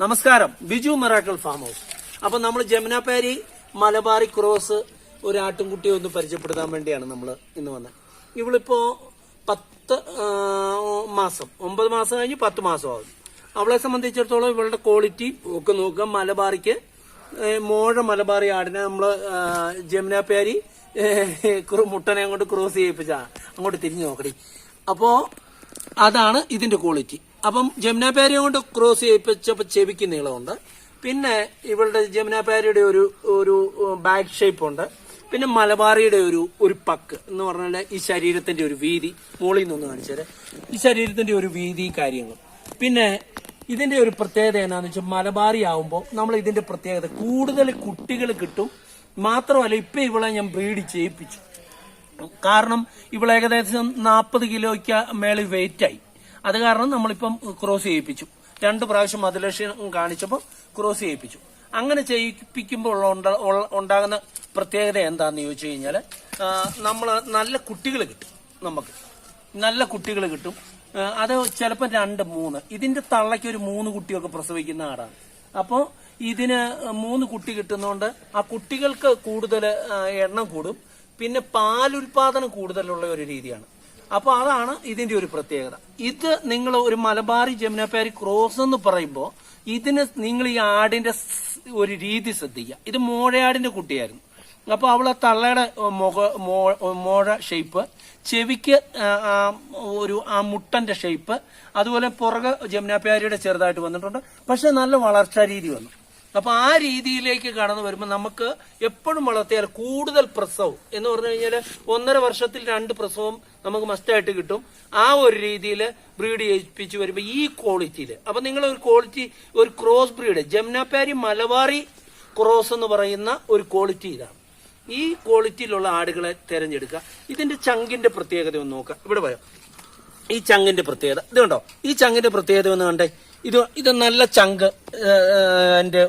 നമസ്കാരം, Biju miracle farm house. അപ്പൊ നമ്മൾ ജമുനാപാരി മലബാറി ക്രോസ് ഒരു ആട്ടിൻകുട്ടിയെ ഒന്ന് പരിചയപ്പെടുത്താൻ വേണ്ടിയാണ് നമ്മൾ ഇന്ന് വന്നത്. ഇവളിപ്പോ 10 മാസം 9 മാസം കഴിഞ്ഞ് 10 മാസമാകും. അവളെ സംബന്ധിച്ചിടത്തോളം ഇവളുടെ ക്വാളിറ്റി ഒക്കെ നോക്കുക. മലബാറിക്ക് മലബാറി ആടിനെ നമ്മള് ജമുനാപാരി മുട്ടനെ അങ്ങോട്ട് ക്രോസ് ചെയ്യിപ്പിച്ചാ അങ്ങോട്ട് തിരിഞ്ഞു നോക്കടി. അപ്പോ അതാണ് ഇതിന്റെ ക്വാളിറ്റി. അപ്പം ജമുനാപാരിയെ കൊണ്ട് ക്രോസ് ചെയ്യിപ്പിച്ചപ്പോ ചെവിക്ക് നീളമുണ്ട്. പിന്നെ ഇവളുടെ ജമുനാപാരിയുടെ ഒരു ബാക്ക് ഷേപ്പ് ഉണ്ട്. പിന്നെ മലബാറിയുടെ ഒരു പക്ക് എന്ന് പറഞ്ഞാൽ ഈ ശരീരത്തിന്റെ ഒരു വീതി, മോളിൽ നിന്നൊന്ന് കാണിച്ചാല് ഈ ശരീരത്തിന്റെ ഒരു വീതി കാര്യങ്ങൾ. പിന്നെ ഇതിന്റെ ഒരു പ്രത്യേകത എന്നാന്ന് വെച്ചാൽ മലബാറി ആവുമ്പോൾ നമ്മൾ ഇതിന്റെ പ്രത്യേകത കൂടുതൽ കുട്ടികൾ കിട്ടും. മാത്രമല്ല ഇപ്പൊ ഇവളെ ഞാൻ ബ്രീഡ് ചെയ്യിപ്പിച്ചു. കാരണം ഇവൾ ഏകദേശം 40 കിലോയ്ക്ക് മേളിൽ വെയിറ്റ് ആയി. അത് കാരണം നമ്മളിപ്പം ക്രോസ് ചെയ്യിപ്പിച്ചു. 2 പ്രാവശ്യം മധുലക്ഷ്യം കാണിച്ചപ്പോൾ ക്രോസ് ചെയ്യിപ്പിച്ചു. അങ്ങനെ ചെയ്യിപ്പിക്കുമ്പോൾ ഉണ്ടാകുന്ന പ്രത്യേകത എന്താന്ന് ചോദിച്ചു കഴിഞ്ഞാല് നമ്മൾ നല്ല കുട്ടികൾ കിട്ടും. നമുക്ക് നല്ല കുട്ടികൾ കിട്ടും. അത് ചിലപ്പോൾ 2, 3 ഇതിന്റെ തള്ളയ്ക്ക് ഒരു 3 കുട്ടിയൊക്കെ പ്രസവിക്കുന്ന ആടാണ്. അപ്പോൾ ഇതിന് 3 കുട്ടി കിട്ടുന്നതുകൊണ്ട് ആ കുട്ടികൾക്ക് കൂടുതൽ എണ്ണം കൂടും. പിന്നെ പാലുൽപാദനം കൂടുതലുള്ള ഒരു രീതിയാണ്. അപ്പൊ അതാണ് ഇതിന്റെ ഒരു പ്രത്യേകത. ഇത് നിങ്ങൾ ഒരു മലബാറി ജമുനാപാരി ക്രോസ് എന്ന് പറയുമ്പോൾ ഇതിന് നിങ്ങൾ ഈ ആടിന്റെ ഒരു രീതി ശ്രദ്ധിക്കുക. ഇത് മോഴയാടിന്റെ കുട്ടിയായിരുന്നു. അപ്പൊ അവളെ തള്ളയുടെ മോഴ ഷേപ്പ്, ചെവിക്ക് ആ മുട്ടന്റെ ഷേപ്പ്, അതുപോലെ പുറകെ ജമുനാപാരിയുടെ ചെറുതായിട്ട് വന്നിട്ടുണ്ട്. പക്ഷെ നല്ല വളർച്ചാ രീതി വന്നു. അപ്പൊ ആ രീതിയിലേക്ക് കടന്നു വരുമ്പോൾ നമുക്ക് എപ്പോഴും വളർത്തിയാൽ കൂടുതൽ പ്രസവം എന്ന് പറഞ്ഞു കഴിഞ്ഞാൽ 1.5 വർഷത്തിൽ 2 പ്രസവം നമുക്ക് മസ്റ്റായിട്ട് കിട്ടും. ആ ഒരു രീതിയിൽ ബ്രീഡ് ചെയ്യിപ്പിച്ച് വരുമ്പോൾ ഈ ക്വാളിറ്റിയിൽ അപ്പൊ നിങ്ങൾ ഒരു ക്രോസ് ബ്രീഡ് ജമുനാപാരി മലബാറി ക്രോസ് എന്ന് പറയുന്ന ഒരു ക്വാളിറ്റി ഇതാണ്. ഈ ക്വാളിറ്റിയിലുള്ള ആടുകളെ തിരഞ്ഞെടുക്കുക. ഇതിന്റെ ചങ്കിന്റെ പ്രത്യേകത ഒന്ന് നോക്കുക. ഇവിടെ പറയാം ഈ ചങ്കിന്റെ പ്രത്യേകത ഇത് കണ്ടോ. ഈ ചങ്കിന്റെ പ്രത്യേകത ഒന്ന് കണ്ടേ. ഇത് നല്ല ചങ്ക്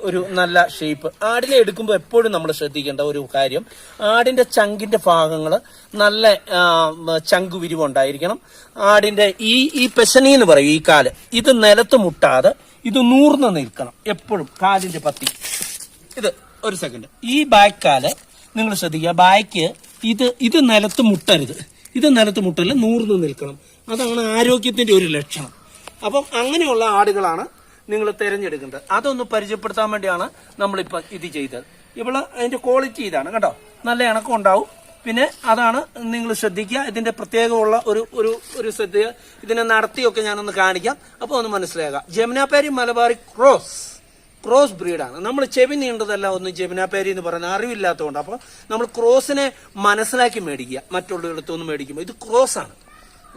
ഒരു നല്ല ഷേപ്പ്. ആടിനെ എടുക്കുമ്പോൾ എപ്പോഴും നമ്മൾ ശ്രദ്ധിക്കേണ്ട ഒരു കാര്യം, ആടിന്റെ ചങ്കിന്റെ ഭാഗങ്ങൾ നല്ല ചങ്ക് വിരിവുണ്ടായിരിക്കണം. ആടിന്റെ ഈ പെശനി എന്ന് പറയും, ഈ കാല് ഇത് നിലത്ത് മുട്ടാതെ ഇത് നൂർന്ന് നിൽക്കണം എപ്പോഴും. കാലിന്റെ പത്തി ഇത് ഒരു സെക്കൻഡ്. ഈ ബാക്ക് കാല് നിങ്ങൾ ശ്രദ്ധിക്കുക. ബാക്ക് ഇത് നിലത്ത് മുട്ടരുത്. ഇത് നിലത്ത് മുട്ടല്ല, നൂർന്ന് നിൽക്കണം. അതാണ് ആരോഗ്യത്തിന്റെ ഒരു ലക്ഷണം. അപ്പം അങ്ങനെയുള്ള ആടുകളാണ് നിങ്ങൾ തിരഞ്ഞെടുക്കേണ്ടത്. അതൊന്ന് പരിചയപ്പെടുത്താൻ വേണ്ടിയാണ് നമ്മളിപ്പോ ഇത് ചെയ്തത്. അതിന്റെ ക്വാളിറ്റി ഇതാണ് കേട്ടോ. നല്ല ഇണക്കം ഉണ്ടാവും. പിന്നെ അതാണ് നിങ്ങൾ ശ്രദ്ധിക്കുക. ഇതിന്റെ പ്രത്യേകമുള്ള ഒരു ശ്രദ്ധ ഇതിനെ നടത്തിയൊക്കെ ഞാനൊന്ന് കാണിക്കാം. അപ്പൊ ഒന്ന് മനസ്സിലാക്കുക. ജമുനാപാരി മലബാറി ക്രോസ് ബ്രീഡാണ്. നമ്മൾ ചെവി നീണ്ടതല്ല ഒന്ന് ജമുനാപാരി എന്ന് പറയുന്നത് അറിവില്ലാത്തതുകൊണ്ട്. അപ്പൊ നമ്മൾ ക്രോസിനെ മനസ്സിലാക്കി മേടിക്കുക. മറ്റുള്ളിടത്തൊന്നും മേടിക്കുമ്പോൾ ഇത് ക്രോസ് ആണ്.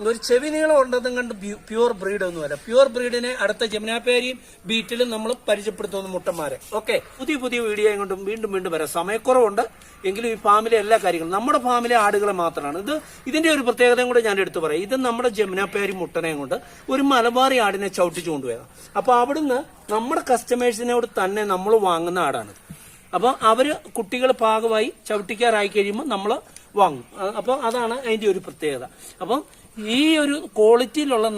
ഒരു ചെവി നീളം ഉണ്ടെന്നും കണ്ട് പ്യൂർ ബ്രീഡ് ഒന്നുമല്ല. പ്യൂർ ബ്രീഡിനെ അടുത്ത ജമുനാപാരിയും ബീറ്റിലും നമ്മൾ പരിചയപ്പെടുത്തുന്ന മുട്ടന്മാരെ. ഓക്കെ, പുതിയ വീഡിയോ കൊണ്ടും വീണ്ടും വരാം. സമയക്കുറവുണ്ട് എങ്കിലും ഈ ഫാമിലെ എല്ലാ കാര്യങ്ങളും നമ്മുടെ ഫാമിലെ ആടുകളെ മാത്രമാണ്. ഇതിന്റെ ഒരു പ്രത്യേകതയും കൂടെ ഞാൻ എടുത്തു പറയാം. ഇത് നമ്മുടെ ജമുനാപാരി മുട്ടനെയും കൊണ്ട് ഒരു മലബാറി ആടിനെ ചവിട്ടിച്ചു കൊണ്ടുപോയതാണ്. അപ്പൊ അവിടുന്ന് നമ്മുടെ കസ്റ്റമേഴ്സിനോട് തന്നെ നമ്മൾ വാങ്ങുന്ന ആടാണ്. അപ്പൊ അവര് കുട്ടികൾ പാകമായി ചവിട്ടിക്കാറായി കഴിയുമ്പോൾ നമ്മൾ വാങ്ങും. അപ്പൊ അതാണ് അതിന്റെ ഒരു പ്രത്യേകത. അപ്പം ഈ ഒരു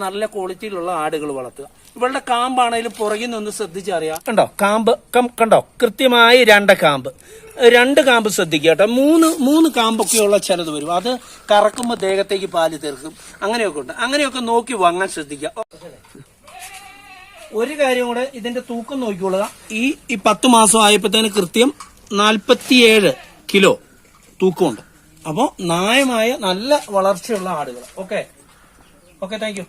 നല്ല ക്വാളിറ്റിയിലുള്ള ആടുകൾ വളർത്തുക. ഇവളുടെ കാമ്പാണെങ്കിലും പുറകിൽ നിന്ന് ശ്രദ്ധിച്ചറിയാം. കണ്ടോ കാമ്പ് കണ്ടോ, കൃത്യമായി 2 കാമ്പ്. 2 കാമ്പ് ശ്രദ്ധിക്കുക കേട്ടോ. 3 കാമ്പൊക്കെയുള്ള ചിലത് വരും. അത് കറക്കുമ്പോൾ ദേഹത്തേക്ക് പാല് തീർക്കും. അങ്ങനെയൊക്കെ ഉണ്ട്. അങ്ങനെയൊക്കെ നോക്കി വാങ്ങാൻ ശ്രദ്ധിക്കുക. ഒരു കാര്യം കൂടെ, ഇതിന്റെ തൂക്കം നോക്കിക്കൊള്ളുക. ഈ 10 മാസം ആയപ്പോഴത്തേന് കൃത്യം 47 കിലോ തൂക്കമുണ്ട്. അപ്പോൾ ന്യായമായ നല്ല വളർച്ചയുള്ള ആടുകൾ. Okay, thank you.